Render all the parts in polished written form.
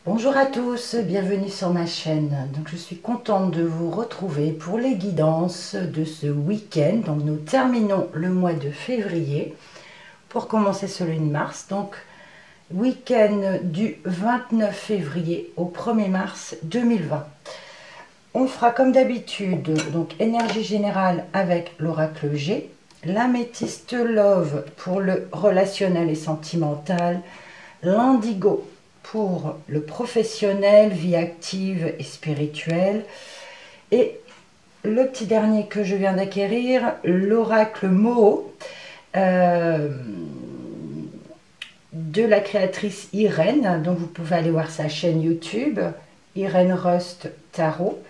Bonjour à tous, bienvenue sur ma chaîne. Donc je suis contente de vous retrouver pour les guidances de ce week-end. Donc nous terminons le mois de février pour commencer celui de mars. Donc week-end du 29 février au 1er mars 2020. On fera comme d'habitude donc énergie générale avec l'oracle G, l'améthyste Love pour le relationnel et sentimental, l'indigo pour le professionnel, vie active et spirituelle. Et le petit dernier que je viens d'acquérir, l'oracle Moho, de la créatrice Irène. Donc vous pouvez aller voir sa chaîne YouTube, Irène Rust Tarot.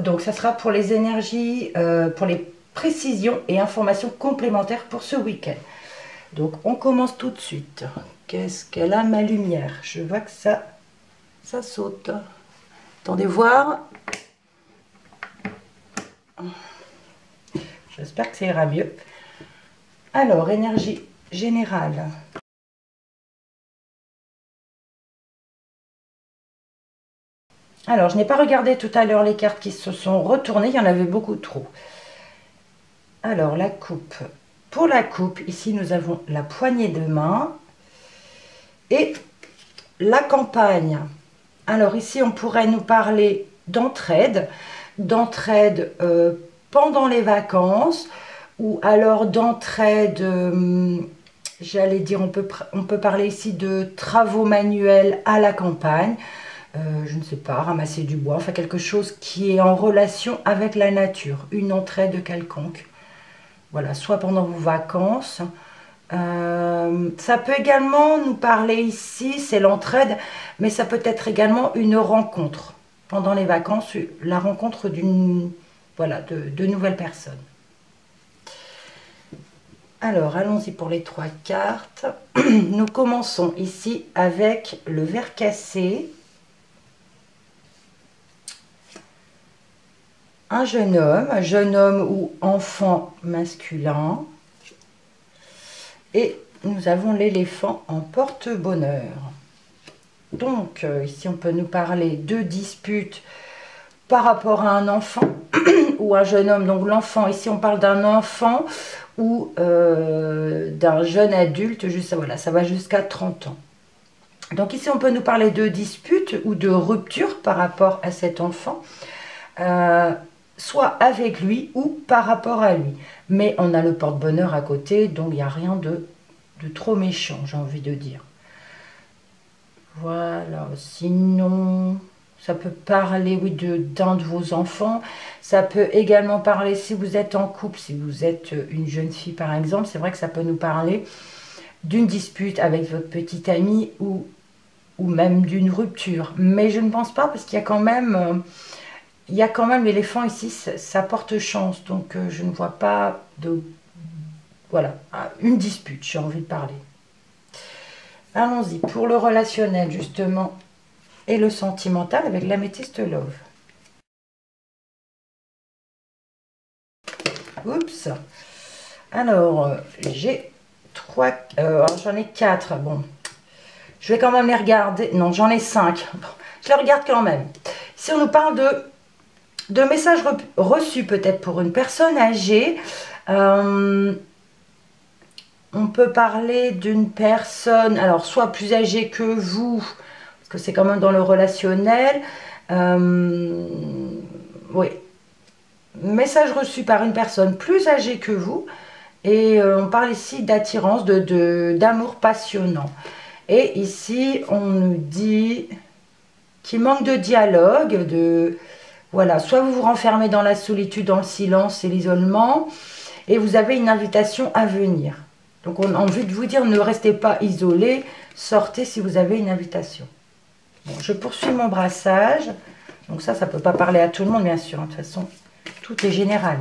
Donc ça sera pour les énergies, pour les précisions et informations complémentaires pour ce week-end. Donc on commence tout de suite. Qu'est-ce qu'elle a, ma lumière? Je vois que ça saute. Attendez voir. J'espère que ça ira mieux. Alors, énergie générale. Alors, je n'ai pas regardé tout à l'heure les cartes qui se sont retournées. Il y en avait beaucoup trop. Alors, la coupe. Pour la coupe, ici, nous avons la poignée de main et la campagne. Alors, ici, on pourrait nous parler d'entraide. D'entraide pendant les vacances ou alors d'entraide, j'allais dire, on peut parler ici de travaux manuels à la campagne. Je ne sais pas, ramasser du bois, enfin quelque chose qui est en relation avec la nature, une entraide quelconque. Voilà, soit pendant vos vacances. Ça peut également nous parler ici, c'est l'entraide, mais ça peut être également une rencontre. Pendant les vacances, la rencontre de nouvelles personnes. Alors, allons-y pour les 3 cartes. Nous commençons ici avec le ver cassé. Un jeune homme ou enfant masculin. Et nous avons l'éléphant en porte-bonheur. Donc, ici, on peut nous parler de disputes par rapport à un enfant ou un jeune homme. Donc, l'enfant, ici, on parle d'un enfant ou d'un jeune adulte. Voilà, ça va jusqu'à 30 ans. Donc, ici, on peut nous parler de disputes ou de rupture par rapport à cet enfant. Soit avec lui ou par rapport à lui. Mais on a le porte-bonheur à côté, donc il n'y a rien de trop méchant, j'ai envie de dire. Voilà, sinon, ça peut parler, oui, d'un de vos enfants. Ça peut également parler, si vous êtes en couple, si vous êtes une jeune fille par exemple, c'est vrai que ça peut nous parler d'une dispute avec votre petite amie ou même d'une rupture. Mais je ne pense pas, parce qu'il y a quand même... l'éléphant ici, ça porte chance, donc je ne vois pas de... Voilà, une dispute, j'ai envie de parler. Allons-y, pour le relationnel, justement, et le sentimental, avec l'améthyste Love. Oups. Alors, j'ai 3... j'en ai 4, bon. Je vais quand même les regarder. Non, j'en ai 5. Bon, je les regarde quand même. Si on nous parle de messages reçus peut-être pour une personne âgée. On peut parler d'une personne, alors soit plus âgée que vous, parce que c'est quand même dans le relationnel. Oui. Message reçu par une personne plus âgée que vous. Et on parle ici d'attirance, d'amour passionnant. Et ici, on nous dit qu'il manque de dialogue, voilà, soit vous vous renfermez dans la solitude, dans le silence et l'isolement, et vous avez une invitation à venir. Donc on a envie de vous dire, ne restez pas isolés, sortez si vous avez une invitation. Bon, je poursuis mon brassage. Donc ça ne peut pas parler à tout le monde, bien sûr. De toute façon, tout est général.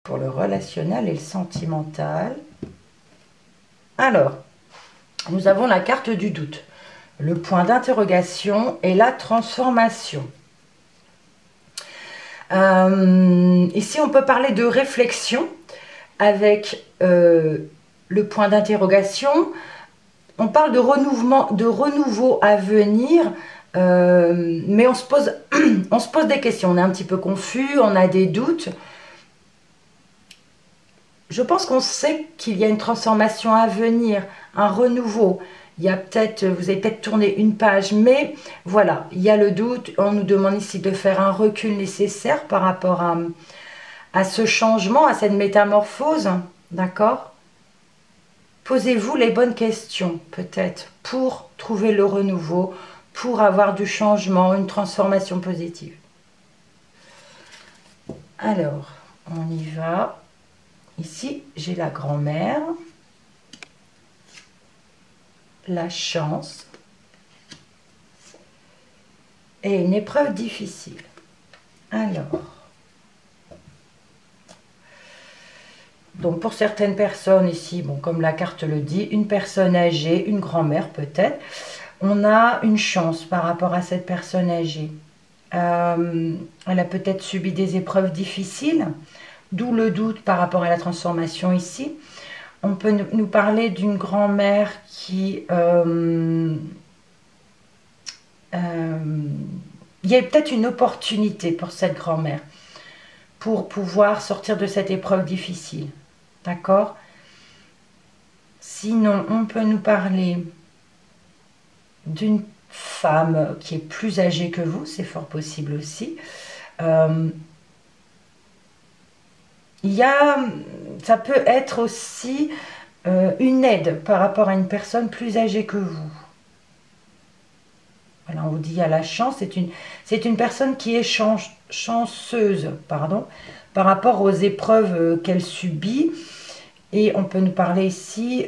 Pour le relationnel et le sentimental. Alors, nous avons la carte du doute. Le point d'interrogation et la transformation. Ici, on peut parler de réflexion avec le point d'interrogation, on parle de renouveau à venir, mais on se pose, on se pose des questions, on est un petit peu confus, on a des doutes. Je pense qu'on sait qu'il y a une transformation à venir, un renouveau. Il y a peut-être, vous avez peut-être tourné une page, mais voilà, il y a le doute. On nous demande ici de faire un recul nécessaire par rapport à ce changement, à cette métamorphose, d'accord? Posez-vous les bonnes questions, peut-être, pour trouver le renouveau, pour avoir du changement, une transformation positive. Alors, on y va. Ici, j'ai la grand-mère, la chance et une épreuve difficile. Alors, donc pour certaines personnes ici, bon, comme la carte le dit, une personne âgée, une grand-mère peut-être, on a une chance par rapport à cette personne âgée. Elle a peut-être subi des épreuves difficiles, d'où le doute par rapport à la transformation ici. On peut nous parler d'une grand-mère qui... il y a peut-être une opportunité pour cette grand-mère pour pouvoir sortir de cette épreuve difficile. D'accord? Sinon, on peut nous parler d'une femme qui est plus âgée que vous, c'est fort possible aussi. Ça peut être aussi une aide par rapport à une personne plus âgée que vous. Voilà, on vous dit à la chance, c'est une personne qui est chanceuse, pardon, par rapport aux épreuves qu'elle subit. Et on peut nous parler ici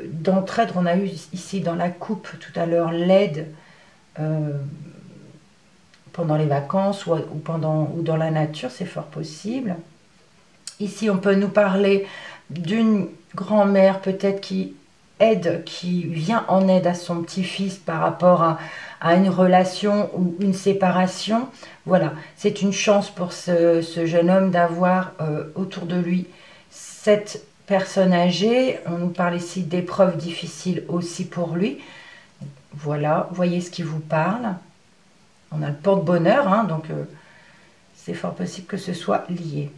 d'entraide. On a eu ici dans la coupe tout à l'heure l'aide pendant les vacances ou dans la nature, c'est fort possible. Ici, on peut nous parler d'une grand-mère peut-être qui vient en aide à son petit-fils par rapport à une relation ou une séparation. Voilà, c'est une chance pour ce jeune homme d'avoir autour de lui cette personne âgée. On nous parle ici d'épreuves difficiles aussi pour lui. Voilà, voyez ce qui vous parle. On a le porte-bonheur, hein, donc c'est fort possible que ce soit lié.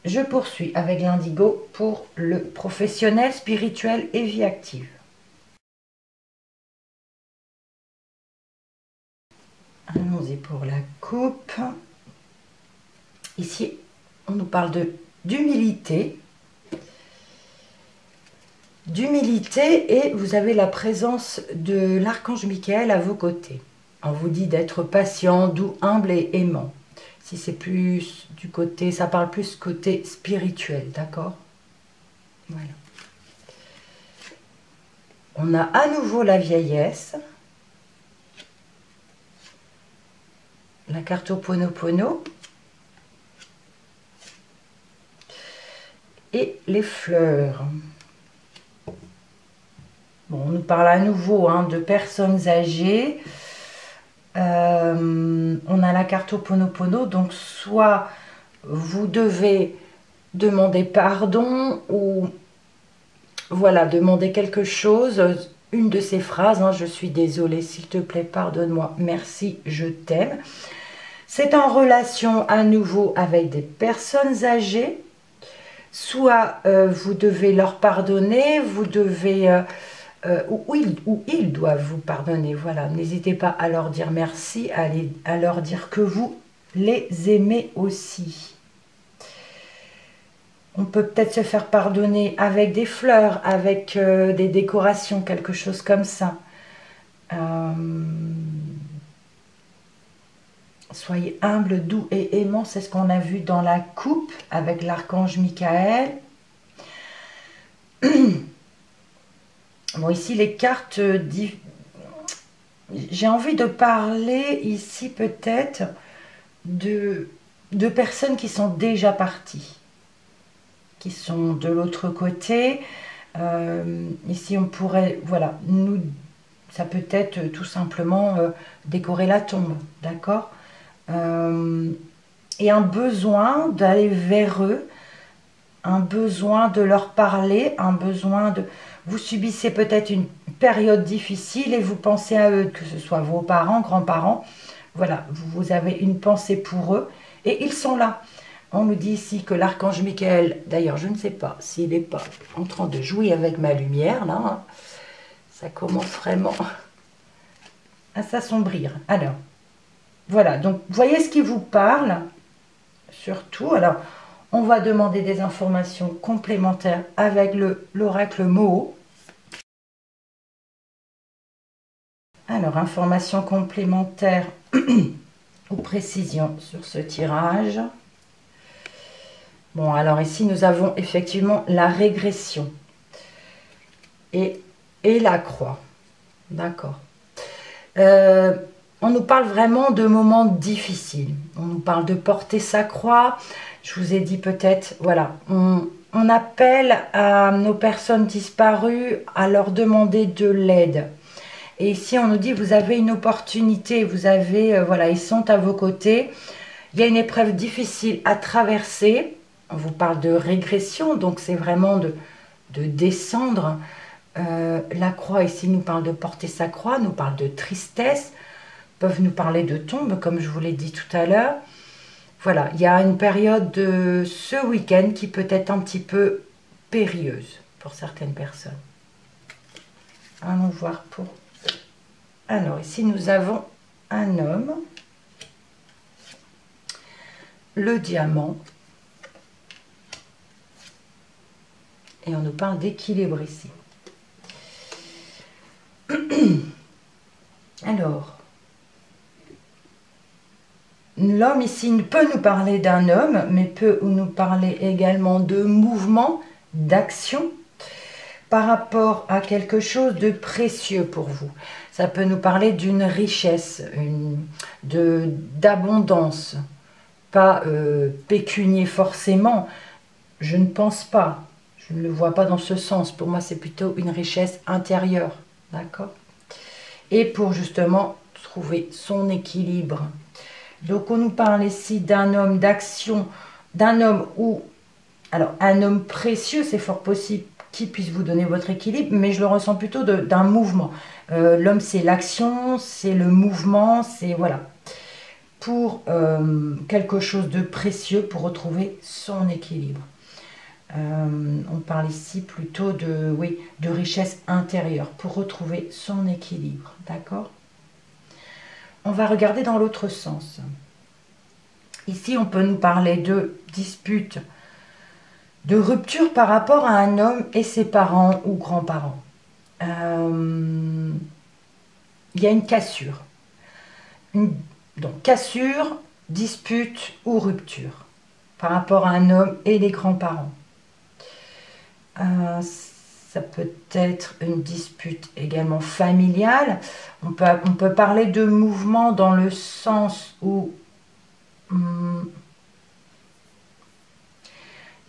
Je poursuis avec l'indigo pour le professionnel, spirituel et vie active. Allons-y pour la coupe. Ici, on nous parle d'humilité. D'humilité et vous avez la présence de l'archange Michael à vos côtés. On vous dit d'être patient, doux, humble et aimant. Si c'est plus du côté, ça parle plus côté spirituel, d'accord? Voilà. On a à nouveau la vieillesse. La carte Ho'oponopono. Et les fleurs. Bon, on nous parle à nouveau de personnes âgées. On a la carte Ho'oponopono, donc soit vous devez demander pardon ou voilà, demander quelque chose, une de ces phrases, je suis désolée, s'il te plaît, pardonne-moi, merci, je t'aime. C'est en relation à nouveau avec des personnes âgées, soit vous devez leur pardonner, vous devez... ou ils doivent vous pardonner, voilà. N'hésitez pas à leur dire merci, à leur dire que vous les aimez aussi. On peut peut-être se faire pardonner avec des fleurs, avec des décorations, quelque chose comme ça. Soyez humble, doux et aimant, c'est ce qu'on a vu dans la coupe avec l'archange Michael. Bon, ici, les cartes... J'ai envie de parler ici peut-être de personnes qui sont déjà parties, qui sont de l'autre côté. Ici, on pourrait... Voilà, ça peut être tout simplement décorer la tombe, d'accord? Et un besoin d'aller vers eux, un besoin de leur parler, un besoin de... vous subissez peut-être une période difficile et vous pensez à eux, que ce soit vos parents, grands-parents. Voilà, vous avez une pensée pour eux et ils sont là. On nous dit ici que l'archange Michael, d'ailleurs je ne sais pas s'il n'est pas en train de jouer avec ma lumière là, hein. Ça commence vraiment à s'assombrir. Alors, voilà, donc voyez ce qui vous parle, surtout. Alors, on va demander des informations complémentaires avec l'oracle Moho. Alors, informations complémentaires ou précisions sur ce tirage. Bon, alors ici, nous avons effectivement la régression et la croix. D'accord. On nous parle vraiment de moments difficiles. On nous parle de porter sa croix. Je vous ai dit peut-être, voilà, on appelle à nos personnes disparues à leur demander de l'aide. Et ici, on nous dit, vous avez une opportunité, vous avez, voilà, ils sont à vos côtés. Il y a une épreuve difficile à traverser. On vous parle de régression, donc c'est vraiment de descendre. La croix, ici, nous parle de porter sa croix, nous parle de tristesse, peuvent nous parler de tombe, comme je vous l'ai dit tout à l'heure. Voilà, il y a une période de ce week-end qui peut être un petit peu périlleuse pour certaines personnes. Allons voir pour... Alors, ici, nous avons un homme, le diamant, et on nous parle d'équilibre ici. Alors, l'homme ici peut nous parler d'un homme, mais peut nous parler également de mouvement, d'action, par rapport à quelque chose de précieux pour vous. Ça peut nous parler d'une richesse, d'abondance, pas pécunier forcément, je ne pense pas, je ne le vois pas dans ce sens. Pour moi, c'est plutôt une richesse intérieure, d'accord? Et pour justement trouver son équilibre. Donc, on nous parle ici d'un homme d'action, d'un homme où... Alors, un homme précieux, c'est fort possible qu'il puisse vous donner votre équilibre, mais je le ressens plutôt d'un mouvement. L'homme, c'est l'action, c'est le mouvement, c'est... Voilà. Pour quelque chose de précieux, pour retrouver son équilibre. On parle ici plutôt de, oui, de richesse intérieure, pour retrouver son équilibre. D'accord ? On va regarder dans l'autre sens. Ici, on peut nous parler de dispute, de rupture par rapport à un homme et ses parents ou grands-parents. Il y a une cassure. Donc, cassure, dispute ou rupture par rapport à un homme et les grands-parents. Ça peut être une dispute également familiale. On peut parler de mouvement dans le sens où...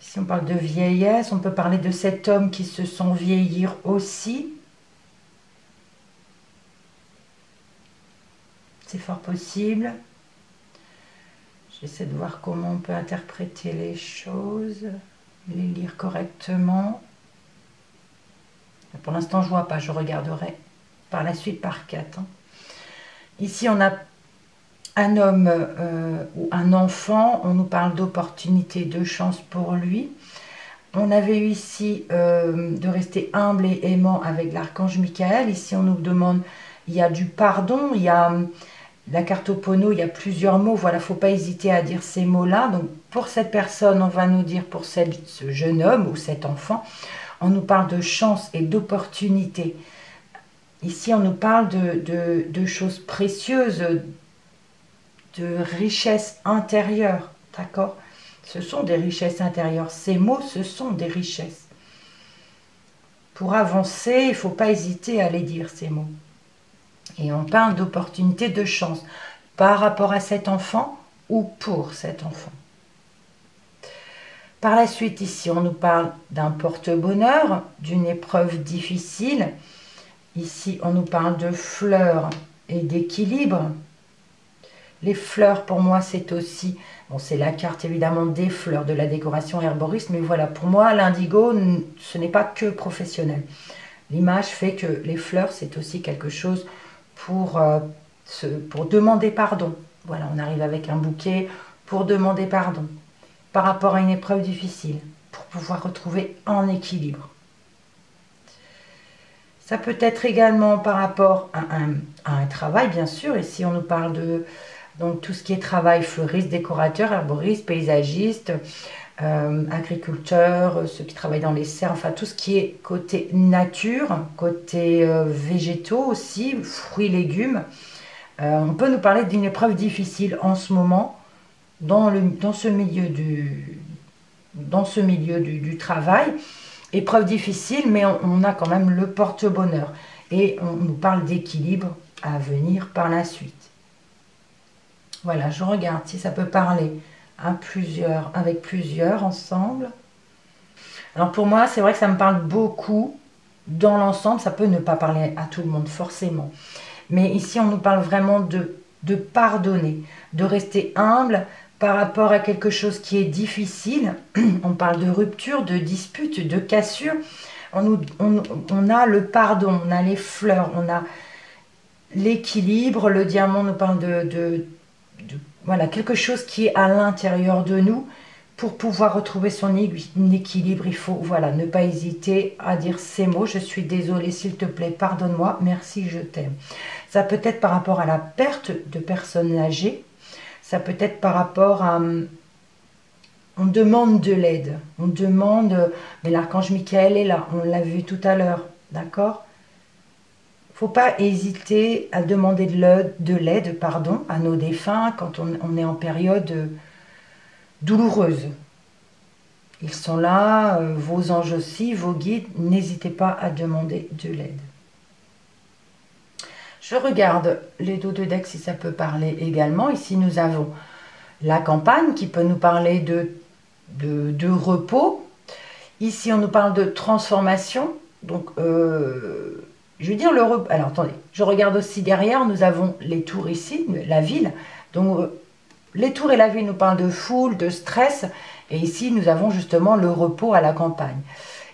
si on parle de vieillesse, on peut parler de cet homme qui se sent vieillir aussi. C'est fort possible. J'essaie de voir comment on peut interpréter les choses, les lire correctement. Pour l'instant, je ne vois pas, je regarderai par la suite par 4. Ici, on a un homme ou un enfant, on nous parle d'opportunité, de chance pour lui. On avait eu ici de rester humble et aimant avec l'archange Michael. Ici, on nous demande, il y a du pardon, il y a la carte au Pono, il y a plusieurs mots. Voilà, il ne faut pas hésiter à dire ces mots-là. Donc, pour cette personne, on va nous dire, pour ce jeune homme ou cet enfant, on nous parle de chance et d'opportunité. Ici, on nous parle de choses précieuses, de richesses intérieures, d'accord? Ce sont des richesses intérieures. Ces mots, ce sont des richesses. Pour avancer, il ne faut pas hésiter à les dire, ces mots. Et on parle d'opportunité, de chance, par rapport à cet enfant ou pour cet enfant. Par la suite, ici, on nous parle d'un porte-bonheur, d'une épreuve difficile. Ici, on nous parle de fleurs et d'équilibre. Les fleurs, pour moi, c'est aussi... Bon, c'est la carte, évidemment, des fleurs, de la décoration herboriste. Mais voilà, pour moi, l'indigo, ce n'est pas que professionnel. l'image fait que les fleurs, c'est aussi quelque chose pour demander pardon. Voilà, on arrive avec un bouquet pour demander pardon par rapport à une épreuve difficile, pour pouvoir retrouver un équilibre. Ça peut être également par rapport à un travail, bien sûr. Ici, on nous parle de donc, tout ce qui est travail, fleuriste, décorateur, herboriste, paysagiste, agriculteur, ceux qui travaillent dans les serres, enfin tout ce qui est côté nature, côté végétaux aussi, fruits, légumes. On peut nous parler d'une épreuve difficile en ce moment dans ce milieu du travail. Épreuve difficile, mais on a quand même le porte-bonheur. Et on nous parle d'équilibre à venir par la suite. Voilà, je regarde si ça peut parler avec plusieurs ensemble. Alors pour moi, c'est vrai que ça me parle beaucoup dans l'ensemble. Ça peut ne pas parler à tout le monde, forcément. Mais ici, on nous parle vraiment de pardonner, de rester humble par rapport à quelque chose qui est difficile. On parle de rupture, de dispute, de cassure. On a le pardon, on a les fleurs, on a l'équilibre. Le diamant nous parle voilà, quelque chose qui est à l'intérieur de nous. Pour pouvoir retrouver son équilibre, il faut voilà, ne pas hésiter à dire ces mots. Je suis désolée, s'il te plaît, pardonne-moi, merci, je t'aime. Ça peut être par rapport à la perte de personnes âgées. Ça peut être par rapport à... On demande de l'aide. On demande... Mais l'archange Michael est là, on l'a vu tout à l'heure, d'accord ? Il ne faut pas hésiter à demander de l'aide à nos défunts quand on est en période douloureuse. Ils sont là, vos anges aussi, vos guides, n'hésitez pas à demander de l'aide. Je regarde les dos de deck si ça peut parler également. Ici, nous avons la campagne qui peut nous parler de repos. Ici, on nous parle de transformation. Donc, je veux dire le repos. Alors, attendez, je regarde aussi derrière, nous avons les tours ici, la ville. Donc, les tours et la ville nous parlent de foule, de stress. Et ici, nous avons justement le repos à la campagne.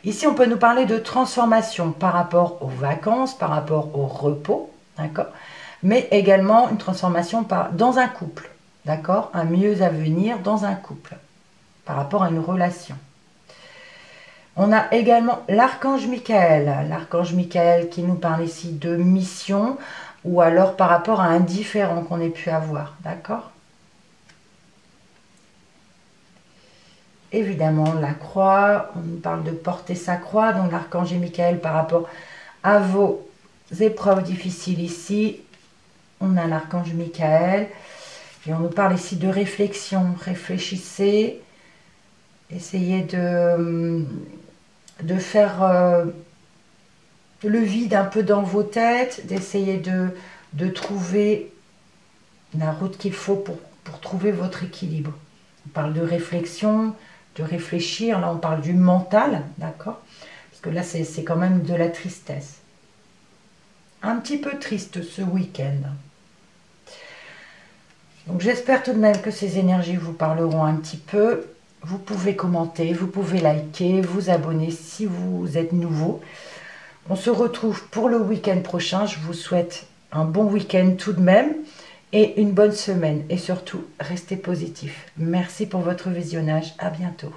Ici, on peut nous parler de transformation par rapport aux vacances, par rapport au repos. D'accord, mais également une transformation dans un couple, d'accord, un mieux à venir dans un couple, par rapport à une relation. On a également l'archange Michael qui nous parle ici de mission, ou alors par rapport à un différend qu'on ait pu avoir, d'accord. Évidemment, la croix, on nous parle de porter sa croix, donc l'archange Michael par rapport à vos épreuves difficiles ici, on a l'archange Michael et on nous parle ici de réflexion. Réfléchissez, essayez de faire le vide un peu dans vos têtes, d'essayer de trouver la route qu'il faut pour trouver votre équilibre. On parle de réflexion, de réfléchir, là on parle du mental, d'accord, parce que là c'est quand même de la tristesse. Un petit peu triste ce week-end. Donc j'espère tout de même que ces énergies vous parleront un petit peu. Vous pouvez commenter, vous pouvez liker, vous abonner si vous êtes nouveau. On se retrouve pour le week-end prochain. Je vous souhaite un bon week-end tout de même et une bonne semaine. Et surtout, restez positifs. Merci pour votre visionnage. À bientôt.